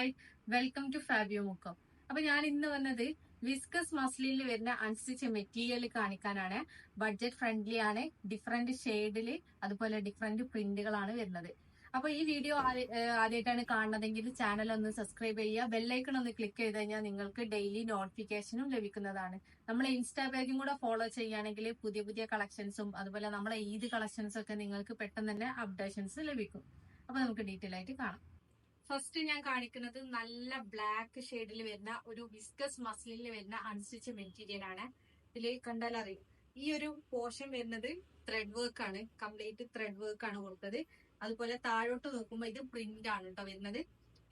Hi, welcome to Fabio Mukkam. അപ്പൊ ഞാൻ ഇന്ന് വന്നത് വിസ്കസ് മസ്ലിനിൽ വരുന്ന അൺസ്റ്റിച്ച് മെറ്റീരിയൽ കാണിക്കാനാണ്. ബഡ്ജറ്റ് ഫ്രണ്ട്ലി ആണ്, ഡിഫറെന്റ് ഷെയ്ഡില് അതുപോലെ ഡിഫറെന്റ് പ്രിന്റുകളാണ് വരുന്നത്. അപ്പൊ ഈ വീഡിയോ ആദ്യമായിട്ടാണ് കാണുന്നതെങ്കിൽ ചാനൽ ഒന്ന് സബ്സ്ക്രൈബ് ചെയ്യുക, ബെല്ലൈക്കൺ ഒന്ന് ക്ലിക്ക് ചെയ്ത് കഴിഞ്ഞാൽ നിങ്ങൾക്ക് ഡെയിലി നോട്ടിഫിക്കേഷനും ലഭിക്കുന്നതാണ്. നമ്മളെ ഇൻസ്റ്റാ പേജും കൂടെ ഫോളോ ചെയ്യുകയാണെങ്കിൽ പുതിയ പുതിയ കളക്ഷൻസും അതുപോലെ നമ്മളെ ഈദ് കളക്ഷൻസും ഒക്കെ നിങ്ങൾക്ക് പെട്ടെന്ന് തന്നെ അപ്ഡേഷൻസ് ലഭിക്കും. അപ്പൊ നമുക്ക് ഡീറ്റെയിൽ ആയിട്ട് കാണാം. ഫസ്റ്റ് ഞാൻ കാണിക്കുന്നത് നല്ല ബ്ലാക്ക് ഷെയ്ഡിൽ വരുന്ന ഒരു വിസ്കസ് മസ്ലിനിൽ വരുന്ന അൺസ്റ്റിച്ച് മെറ്റീരിയൽ ആണ്. ഇതിൽ കണ്ടാൽ അറിയും, ഈ ഒരു പോർഷൻ വരുന്നത് ത്രെഡ് വർക്ക് ആണ്, കംപ്ലീറ്റ് ത്രെഡ് വർക്ക് ആണ് കൊടുത്തത്. അതുപോലെ താഴോട്ട് നോക്കുമ്പോൾ ഇത് പ്രിന്റ് ആണ് കേട്ടോ വരുന്നത്.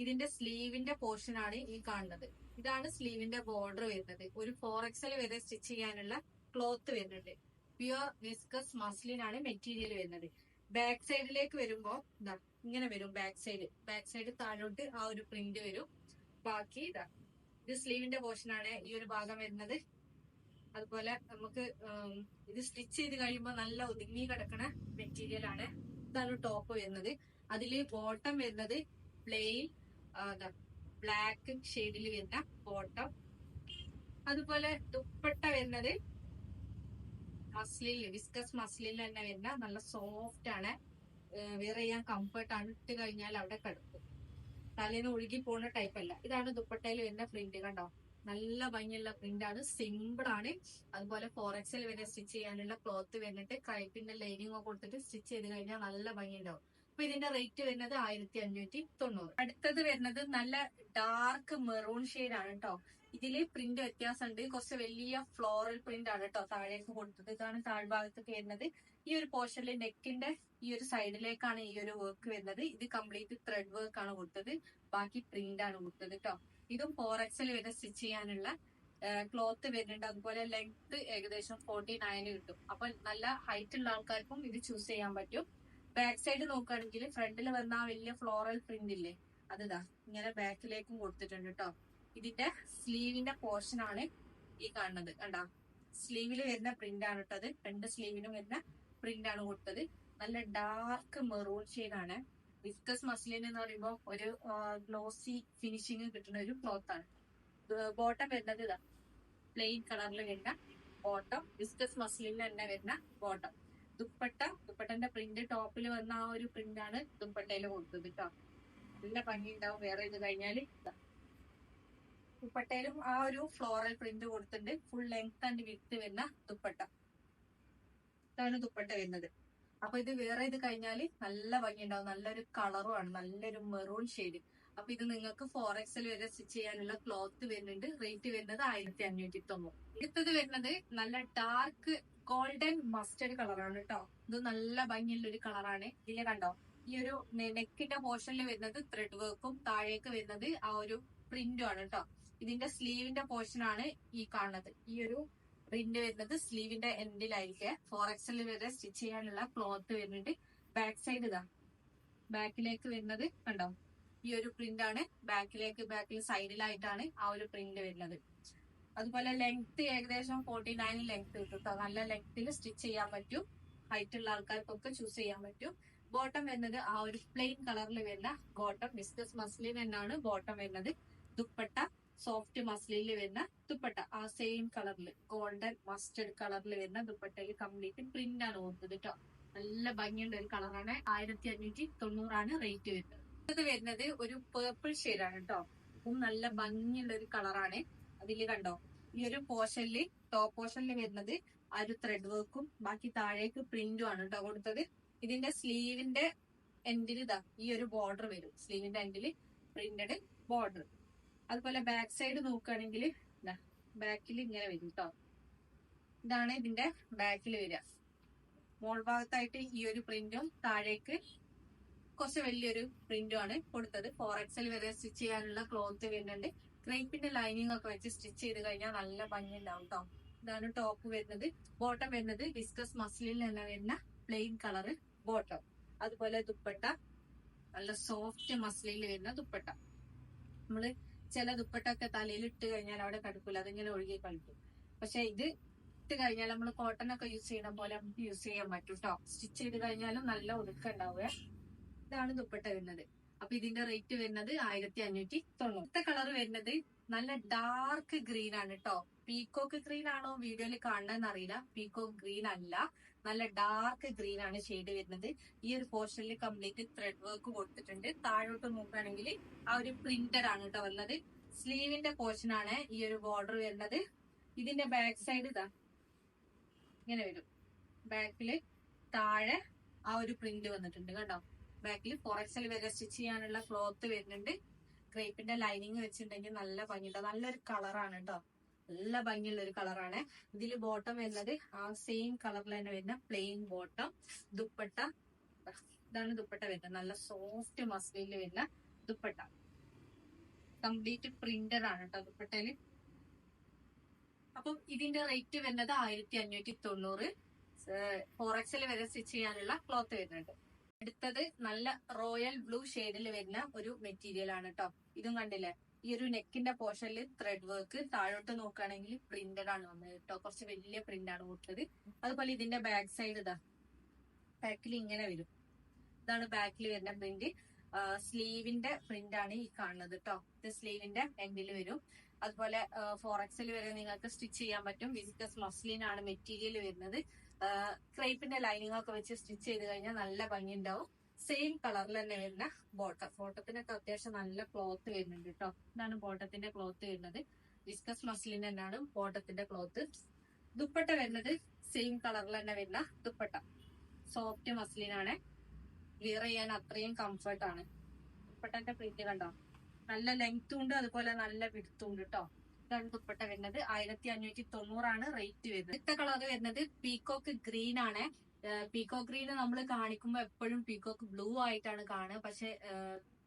ഇതിന്റെ സ്ലീവിന്റെ പോർഷൻ ആണ് ഈ കാണുന്നത്. ഇതാണ് സ്ലീവിന്റെ ബോർഡർ വരുന്നത്. ഒരു 4XL വരെ സ്റ്റിച്ച് ചെയ്യാനുള്ള ക്ലോത്ത് വരുന്നുണ്ട്. പ്യുവർ വിസ്കസ് മസ്ലിൻ ആണ് മെറ്റീരിയൽ വരുന്നത്. ബാക്ക് സൈഡിലേക്ക് വരുമ്പോ ഇതാ ഇങ്ങനെ വരും. ബാക്ക് സൈഡ് താഴോട്ട് ആ ഒരു പ്രിന്റ് വരും. ബാക്കി ഇതാ ഇത് സ്ലീവിന്റെ പോർഷൻ ആണ് ഈ ഒരു ഭാഗം വരുന്നത്. അതുപോലെ നമുക്ക് ഇത് സ്റ്റിച്ച് ചെയ്ത് കഴിയുമ്പോൾ നല്ല ഒതുങ്ങി കിടക്കുന്ന മെറ്റീരിയൽ ആണ്. ഇതാണ് ടോപ്പ് വരുന്നത്. അതില് ബോട്ടം വരുന്നത് പ്ലെയിൻ ബ്ലാക്ക് ഷെയ്ഡിൽ വരുന്ന ബോട്ടം. അതുപോലെ ദുപ്പട്ട വരുന്നത് മസ്ലിനിൽ, വിസ്കസ് മസ്ലിനിൽ തന്നെ വരുന്ന നല്ല സോഫ്റ്റ് ആണ്, വെയർ ചെയ്യാൻ കംഫർട്ട് ആണ്. ഇട്ട് കഴിഞ്ഞാൽ അവിടെ കിടക്കും, തലേന്ന് ഒഴുകി പോകുന്ന ടൈപ്പ് അല്ല. ഇതാണ് ദുപ്പട്ടയിൽ വരുന്ന പ്രിന്റ്. കണ്ടോ, നല്ല ഭംഗിയുള്ള പ്രിന്റ് ആണ്, സിമ്പിൾ ആണ്. അതുപോലെ 4XL വരെ സ്റ്റിച്ച് ചെയ്യാനുള്ള ക്ലോത്ത് വരുന്നിട്ട് കൈപ്പിന്റെ ലൈനിങ് ഒക്കെ കൊടുത്തിട്ട് സ്റ്റിച്ച് ചെയ്ത് കഴിഞ്ഞാൽ നല്ല ഭംഗി ഉണ്ടാവും. അപ്പൊ ഇതിന്റെ റേറ്റ് വരുന്നത് 1590. അടുത്തത് വരുന്നത് നല്ല ഡാർക്ക് മെറൂൺ ഷെയ്ഡ് ആണ് കേട്ടോ. ഇതില് പ്രിന്റ് വ്യത്യാസമുണ്ട്, കുറച്ച് വലിയ ഫ്ലോറൽ പ്രിന്റ് ആണ് കേട്ടോ താഴേക്ക് കൊടുത്തത്. ഇതാണ് താഴ്ഭാഗത്തേക്ക് വരുന്നത്. ഈ ഒരു പോർഷനിൽ നെക്കിന്റെ ഈ ഒരു സൈഡിലേക്കാണ് ഈ ഒരു വർക്ക് വരുന്നത്. ഇത് കംപ്ലീറ്റ് ത്രെഡ് വർക്ക് ആണ് കൊടുത്തത്, ബാക്കി പ്രിന്റ് ആണ് കൊടുത്തത് കേട്ടോ. ഇതും 4XL വരെ സ്റ്റിച്ച് ചെയ്യാനുള്ള ക്ലോത്ത് വരുന്നുണ്ട്. അതുപോലെ ലെങ്ത് ഏകദേശം 49 കിട്ടും. അപ്പൊ നല്ല ഹൈറ്റ് ഉള്ള ആൾക്കാർക്കും ഇത് ചൂസ് ചെയ്യാൻ പറ്റും. ബാക്ക് സൈഡ് നോക്കുകയാണെങ്കിൽ ഫ്രണ്ടിൽ വന്ന ആ വലിയ ഫ്ലോറൽ പ്രിന്റ് ഇല്ലേ, അതിതാ ഇങ്ങനെ ബാക്കിലേക്കും കൊടുത്തിട്ടുണ്ട് കേട്ടോ. ഇതിന്റെ സ്ലീവിന്റെ പോർഷൻ ആണ് ഈ കാണുന്നത്. കണ്ടാ, സ്ലീവിൽ വരുന്ന പ്രിന്റ് ആണ് കേട്ടോ. അത് രണ്ട് സ്ലീവിനും വരുന്ന പ്രിന്റ് ആണ് കൊടുത്തത്. നല്ല ഡാർക്ക് മെറൂൺ ഷെയ്ഡ് ആണ്. വിസ്കസ് മസ്ലിൻ എന്ന് പറയുമ്പോൾ ഒരു ഗ്ലോസി ഫിനിഷിങ് കിട്ടുന്ന ഒരു ക്ലോത്ത് ആണ്. ബോട്ടം വരുന്നത് ഇതാ പ്ലെയിൻ കളറിൽ വരുന്ന ബോട്ടം, വിസ്കസ് മസ്ലിനിൽ തന്നെ വരുന്ന ബോട്ടം. ദുപ്പട്ടന്റെ പ്രിന്റ് ടോപ്പിൽ വന്ന ആ ഒരു പ്രിന്റ് ആണ് ദുപ്പട്ടയിൽ കൊടുത്തത് കേട്ടോ. നല്ല ഭംഗി ഉണ്ടാവും വേറെ ഇത് കഴിഞ്ഞാല്. ദുപ്പട്ടയിലും ആ ഒരു ഫ്ലോറൽ പ്രിന്റ് കൊടുത്തിട്ടുണ്ട്. ഫുൾ ലെങ്ത് ആൻഡ് വിഡ്ത് വരുന്ന ദുപ്പട്ട. ഇതാണ് ദുപ്പട്ട വരുന്നത്. അപ്പൊ ഇത് വേറെ ഇത് കഴിഞ്ഞാല് നല്ല ഭംഗി ഉണ്ടാവും. നല്ലൊരു കളറും ആണ്, നല്ലൊരു മെറൂൺ ഷെയ്ഡ്. അപ്പൊ ഇത് നിങ്ങൾക്ക് 4XL വരെ സ്റ്റിച്ച് ചെയ്യാനുള്ള ക്ലോത്ത് വരുന്നുണ്ട്. റേറ്റ് വരുന്നത് 1590. അടുത്തത് വരുന്നത് നല്ല ഡാർക്ക് ഗോൾഡൻ മസ്റ്റർഡ് കളറാണ് കേട്ടോ. ഇത് നല്ല ഭംഗിയുള്ള ഒരു കളറാണ്. ഇതിലെ കണ്ടോ, ഈ ഒരു നെക്കിന്റെ പോർഷനിൽ വരുന്നത് ത്രെഡ് വർക്കും താഴേക്ക് വരുന്നത് ആ ഒരു പ്രിന്റും ആണ് കേട്ടോ. ഇതിന്റെ സ്ലീവിന്റെ പോർഷൻ ആണ് ഈ കാണുന്നത്. ഈ ഒരു പ്രിന്റ് വരുന്നത് സ്ലീവിന്റെ എൻഡിലായിരിക്കും. 4XL വരെ സ്റ്റിച്ച് ചെയ്യാനുള്ള ക്ലോത്ത് വരുന്നുണ്ട്. ബാക്ക് സൈഡ് ഇതാ ബാക്കിലേക്ക് വരുന്നത് കണ്ടോ, ഈ ഒരു പ്രിന്റ് ആണ്. ബാക്കിൽ സൈഡിലായിട്ടാണ് ആ ഒരു പ്രിന്റ് വരുന്നത്. അതുപോലെ ലെങ്ത് ഏകദേശം 49 ലെങ്ത് കിട്ടും. നല്ല ലെങ്ത്തിൽ സ്റ്റിച്ച് ചെയ്യാൻ പറ്റും. ഹൈറ്റ് ഉള്ള ആൾക്കാർക്കൊക്കെ ചൂസ് ചെയ്യാൻ പറ്റും. ബോട്ടം വരുന്നത് ആ ഒരു പ്ലെയിൻ കളറിൽ വരുന്ന ബോട്ടം, വിസ്കസ് മസ്ലിൻ എന്നാണ് ബോട്ടം വരുന്നത്. ദുപ്പട്ട സോഫ്റ്റ് മസ്ലിനിൽ വരുന്ന ദുപ്പട്ട, ആ സെയിം കളറിൽ ഗോൾഡൻ മസ്റ്റർഡ് കളറിൽ വരുന്ന ദുപ്പട്ടയിൽ കംപ്ലീറ്റ് പ്രിന്റ് ആണ് കൊടുത്തത് കേട്ടോ. നല്ല ഭംഗിയുള്ള ഒരു കളറാണ്. 1590 റേറ്റ് വരുന്നത്. ഇത് വരുന്നത് ഒരു പേർപ്പിൾ ഷെയ്ഡാണ് കേട്ടോ. അതും നല്ല ഭംഗിയുള്ള ഒരു കളറാണ്. അതില് കണ്ടോ, ഈ ഒരു പോർഷനില് ടോപ്പ് പോർഷനിൽ വരുന്നത് ആ ഒരു ത്രെഡ് വർക്കും ബാക്കി താഴേക്ക് പ്രിന്റും ആണ് കേട്ടോ കൊടുത്തത്. ഇതിന്റെ സ്ലീവിന്റെ എൻഡിൽ ഇതാ ഈ ഒരു ബോർഡർ വരും. സ്ലീവിന്റെ എൻഡിൽ പ്രിന്റഡ് ബോർഡർ. അതുപോലെ ബാക്ക് സൈഡ് നോക്കുകയാണെങ്കിൽ ബാക്കിൽ ഇങ്ങനെ വരും കേട്ടോ. ഇതാണ് ഇതിന്റെ ബാക്കിൽ വരിക. മോൾ ഭാഗത്തായിട്ട് ഈ ഒരു പ്രിന്റും താഴേക്ക് കുറച്ച് വലിയൊരു പ്രിന്റും ആണ് കൊടുത്തത്. 4XL വരെ സ്റ്റിച്ച് ചെയ്യാനുള്ള ക്ലോത്ത് വരുന്നുണ്ട്. ക്രേപ്പിന്റെ ലൈനിങ് ഒക്കെ വെച്ച് സ്റ്റിച്ച് ചെയ്ത് കഴിഞ്ഞാൽ നല്ല ഭംഗി ഉണ്ടാവും കേട്ടോ. ഇതാണ് ടോപ്പ് വരുന്നത്. ബോട്ടം വരുന്നത് വിസ്കസ് മസ്ലിനിൽ തന്നെ വരുന്ന പ്ലെയിൻ കളറ് ബോട്ടം. അതുപോലെ ദുപ്പട്ട നല്ല സോഫ്റ്റ് മസ്ലിനിൽ വരുന്ന ദുപ്പട്ട. നമ്മള് ചില ദുപ്പട്ട ഒക്കെ തലയിൽ ഇട്ട് കഴിഞ്ഞാൽ അവിടെ കടുക്കില്ല, അതിങ്ങനെ ഒഴുകി കളിക്കും. പക്ഷെ ഇത് ഇട്ട് കഴിഞ്ഞാൽ നമ്മൾ കോട്ടൺ ഒക്കെ യൂസ് ചെയ്യുന്ന പോലെ നമുക്ക് യൂസ് ചെയ്യാൻ പറ്റും കേട്ടോ. സ്റ്റിച്ച് ചെയ്ത് കഴിഞ്ഞാലും നല്ല ഒതുക്കം ഉണ്ടാവുക. ഇതാണ് ദുപ്പട്ട വരുന്നത്. അപ്പൊ ഇതിന്റെ റേറ്റ് വരുന്നത് 1590. അടുത്ത കളർ വരുന്നത് നല്ല ഡാർക്ക് ഗ്രീൻ ആണ് കേട്ടോ. പീക്കോക്ക് ഗ്രീൻ ആണോ വീഡിയോയിൽ കാണണമെന്ന് അറിയില്ല. പീക്കോക്ക് ഗ്രീൻ അല്ല, നല്ല ഡാർക്ക് ഗ്രീൻ ആണ് ഷെയ്ഡ് വരുന്നത്. ഈ ഒരു പോർഷനിൽ കംപ്ലീറ്റ് ത്രെഡ് വർക്ക് കൊടുത്തിട്ടുണ്ട്. താഴോട്ട് നോക്കുകയാണെങ്കിൽ ആ ഒരു പ്രിന്റഡ് ആണ് കേട്ടോ വന്നത്. സ്ലീവിന്റെ പോർഷൻ ആണ് ഈ ഒരു ബോർഡർ വരുന്നത്. ഇതിന്റെ ബാക്ക് സൈഡ് ഇതാ ഇങ്ങനെ വരും. ബാക്കില് താഴെ ആ ഒരു പ്രിന്റ് വന്നിട്ടുണ്ട് കേട്ടോ. ബാക്കിൽ 4XL വരെ സ്റ്റിച്ച് ചെയ്യാനുള്ള ക്ലോത്ത് വരുന്നുണ്ട്. ക്രേപ്പിന്റെ ലൈനിങ് വെച്ചിട്ടുണ്ടെങ്കിൽ നല്ല ഭംഗിയുണ്ട്. നല്ലൊരു കളറാണ് കേട്ടോ, നല്ല ഭംഗിയുള്ള ഒരു കളറാണ്. ഇതിൽ ബോട്ടം വരുന്നത് ആ സെയിം കളറിൽ തന്നെ വരുന്ന പ്ലെയിൻ ബോട്ടം. ദുപ്പട്ട ഇതാണ് ദുപ്പട്ട വരുന്നത്. നല്ല സോഫ്റ്റ് മസ്ലിനിൽ വരുന്ന ദുപ്പട്ട. കംപ്ലീറ്റ് പ്രിന്റഡ് ആണ് കേട്ടോ ദുപ്പട്ടയില്. അപ്പം ഇതിന്റെ റേറ്റ് വരുന്നത് 1590. 4XL വരെ സ്റ്റിച്ച് ചെയ്യാനുള്ള ക്ലോത്ത് വരുന്നുണ്ട്. അടുത്തത് നല്ല റോയൽ ബ്ലൂ ഷെയ്ഡിൽ വരുന്ന ഒരു മെറ്റീരിയൽ ആണ് കേട്ടോ. ഇതും കണ്ടില്ലേ, ഈ ഒരു നെക്കിന്റെ പോർഷനിൽ ത്രെഡ് വർക്ക്, താഴോട്ട് നോക്കുകയാണെങ്കിൽ പ്രിന്റഡ് ആണ് വന്നത് കേട്ടോ. കുറച്ച് വലിയ പ്രിന്റ് ആണ് കൊടുത്തത്. അതുപോലെ ഇതിന്റെ ബാക്ക് സൈഡ് ഇതാ ബാക്കിൽ ഇങ്ങനെ വരും. ഇതാണ് ബാക്കിൽ വരുന്ന പ്രിന്റ്. സ്ലീവിന്റെ പ്രിന്റ് ആണ് ഈ കാണുന്നത് കേട്ടോ. ഇത് സ്ലീവിന്റെ എൻഡിൽ വരും. അതുപോലെ 4XL വരെ നിങ്ങൾക്ക് സ്റ്റിച്ച് ചെയ്യാൻ പറ്റും. വിസിറ്റസ് മസ്ലിൻ ആണ് മെറ്റീരിയൽ വരുന്നത്. ക്രേപ്പിന്റെ ലൈനിങ് ഒക്കെ വെച്ച് സ്റ്റിച്ച് ചെയ്ത് കഴിഞ്ഞാൽ നല്ല ഭംഗി ഉണ്ടാവും. സെയിം കളറിൽ തന്നെ വരുന്ന ബോട്ടം. ബോട്ടത്തിനൊക്കെ അത്യാവശ്യം നല്ല ക്ലോത്ത് വരുന്നുണ്ട് കേട്ടോ. ഇതാണ് ബോട്ടത്തിന്റെ ക്ലോത്ത് വരുന്നത്. വിസ്കസ് മസ്ലിൻ തന്നെയാണ് ബോട്ടത്തിന്റെ ക്ലോത്ത്. ദുപ്പട്ട വരുന്നത് സെയിം കളറിൽ തന്നെ വരുന്ന ദുപ്പട്ട. സോഫ്റ്റ് മസ്ലിൻ ആണ്, വിയർ ചെയ്യാൻ അത്രയും കംഫർട്ട് ആണ്. ദുപ്പട്ടന്റെ പ്രിന്റ് കണ്ടോ, നല്ല ലെങ്ത്തും ഉണ്ട്, അതുപോലെ നല്ല വിഡ്ത്തും ഉണ്ട് കേട്ടോ. ഇതാണ് ദുപ്പട്ട വരുന്നത്. 1590 ആണ് റേറ്റ് വരുന്നത്. അടുത്ത കളർ വരുന്നത് പീകോക്ക് ഗ്രീൻ ആണ്. പീകോക്ക് ഗ്രീൻ നമ്മൾ കാണിക്കുമ്പോൾ എപ്പോഴും പീകോക്ക് ബ്ലൂ ആയിട്ടാണ് കാണുക. പക്ഷെ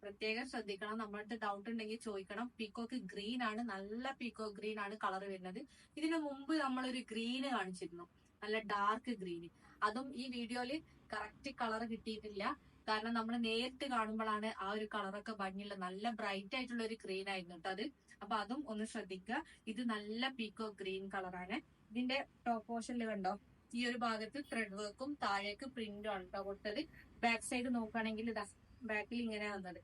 പ്രത്യേകം ശ്രദ്ധിക്കണം, നമ്മളുടെ ഡൗട്ട് ഉണ്ടെങ്കിൽ ചോദിക്കണം. പീകോക്ക് ഗ്രീൻ ആണ്, നല്ല പീകോക്ക് ഗ്രീൻ ആണ് കളർ വരുന്നത്. ഇതിനു മുമ്പ് നമ്മളൊരു ഗ്രീന് കാണിച്ചിരുന്നു, നല്ല ഡാർക്ക് ഗ്രീൻ. അതും ഈ വീഡിയോയില് കറക്റ്റ് കളർ കിട്ടിയിട്ടില്ല. കാരണം നമ്മൾ നേരിട്ട് കാണുമ്പോഴാണ് ആ ഒരു കളറൊക്കെ ഭംഗിയുള്ള നല്ല ബ്രൈറ്റ് ആയിട്ടുള്ള ഒരു ഗ്രീൻ ആയിരുന്നു കേട്ടോ അത്. അപ്പൊ അതും ഒന്ന് ശ്രദ്ധിക്കുക. ഇത് നല്ല പീകോക്ക് ഗ്രീൻ കളറാണ്. ഇതിന്റെ ടോപ്പ് പോർഷനിൽ കണ്ടോ, ഈ ഒരു ഭാഗത്ത് ത്രെഡ് വർക്കും താഴേക്ക് പ്രിന്റും ആണ് കേട്ടോ കൊടുത്തത്. ബാക്ക് സൈഡ് നോക്കുകയാണെങ്കിൽ ഇതാ ബാക്കിൽ ഇങ്ങനെ വന്നത്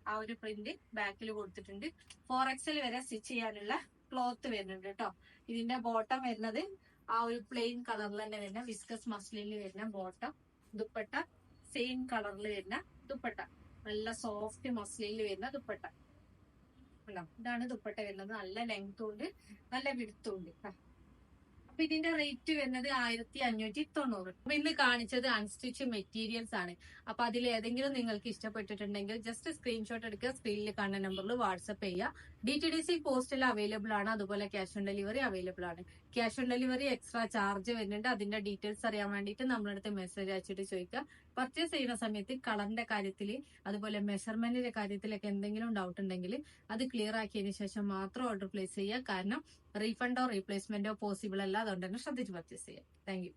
ആ ഒരു പ്രിന്റ് ബാക്കിൽ കൊടുത്തിട്ടുണ്ട്. 4XL വരെ സ്റ്റിച്ച് ചെയ്യാനുള്ള ക്ലോത്ത് വരുന്നുണ്ട് കേട്ടോ. ഇതിന്റെ ബോട്ടം വരുന്നത് ആ ഒരു പ്ലെയിൻ കളറിൽ തന്നെ വരുന്ന വിസ്കസ് മസ്ലിനിൽ വരുന്ന ബോട്ടം. ദുപ്പട്ട സെയിം കളറിൽ വരുന്ന ദുപ്പട്ട, നല്ല സോഫ്റ്റ് മസ്ലിനിൽ വരുന്ന ദുപ്പട്ട. ഇതാണ് ദുപ്പട്ട വരുന്നത്. നല്ല ലെങ്ത്തും ഉണ്ട്, നല്ല വിഡ്ത്തും ഉണ്ട്. അപ്പൊ ഇതിന്റെ റേറ്റ് വരുന്നത് 1590. അപ്പൊ ഇന്ന് കാണിച്ചത് അൺസ്റ്റിച്ച് മെറ്റീരിയൽസ് ആണ്. അപ്പൊ അതിൽ ഏതെങ്കിലും നിങ്ങൾക്ക് ഇഷ്ടപ്പെട്ടിട്ടുണ്ടെങ്കിൽ ജസ്റ്റ് സ്ക്രീൻഷോട്ട് എടുക്കുക, സ്ക്രീനിൽ കാണുന്ന നമ്പറിൽ വാട്സ്ആപ്പ് ചെയ്യുക. DTDC പോസ്റ്റിൽ അവൈലബിൾ ആണ്, അതുപോലെ ക്യാഷ് ഓൺ ഡെലിവറി അവൈലബിൾ ആണ്. Cash on delivery extra charge വരുന്നുണ്ട്. അതിന്റെ ഡീറ്റെയിൽസ് അറിയാൻ വേണ്ടിയിട്ട് നമ്മളടുത്ത് മെസ്സേജ് അയച്ചിട്ട് ചോദിക്കുക. പർച്ചേസ് ചെയ്യുന്ന സമയത്ത് കളറിന്റെ കാര്യത്തിൽ അതുപോലെ മെഷർമെന്റിന്റെ കാര്യത്തിലൊക്കെ എന്തെങ്കിലും ഡൗട്ട് ഉണ്ടെങ്കിൽ അത് ക്ലിയർ ആക്കിയതിനു ശേഷം മാത്രം ഓർഡർ പ്ലേസ് ചെയ്യുക. കാരണം റീഫണ്ടോ റീപ്ലേസ്മെന്റോ പോസിബിൾ അല്ല. അതുകൊണ്ട് തന്നെ ശ്രദ്ധിച്ച് പർച്ചേസ് ചെയ്യാം. Thank you.